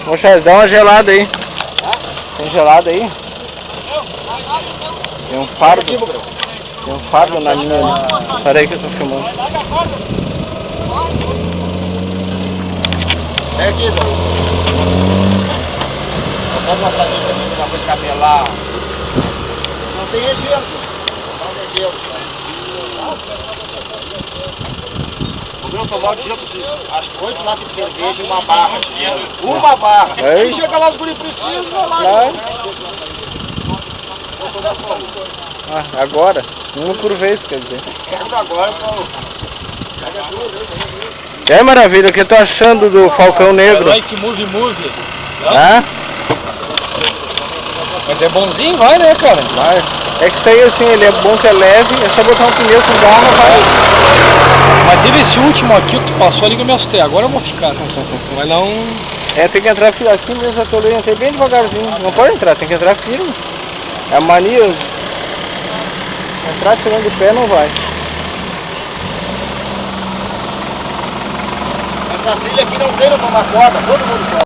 Ô Charles, dá uma gelada aí. Tem gelada aí? Tem um fardo. Tem um fardo na minha. Pera aí que eu tô filmando. É aqui, Dom. Eu posso mostrar aqui pra mim uma coisa cabelar. Não tem regelo. Não tem regelo. Vamos tomar o dia, acho que 8 latas de cerveja e uma barra de gelo. Uma barra! Aí. E chega lá no guri preciso, meu lá. Claro. Agora? Um por vez, quer dizer. Agora, pô. E aí, Maravilha, o que tu achando do Falcão Negro? Like movie. Hã? Mas é bonzinho, vai, né, cara? Vai. É que isso aí, assim, ele é bom que é leve, é só botar um pneu com garra, vai. Mas teve esse último aqui que tu passou ali que eu me assustei. Agora eu vou ficar. Vai não. É, tem que entrar aqui mesmo, eu tô ali, entrei bem devagarzinho. Não pode entrar, tem que entrar firme. É a mania. Entrar tirando de pé não vai. Essa trilha aqui não tem pra uma corda, todo mundo quer.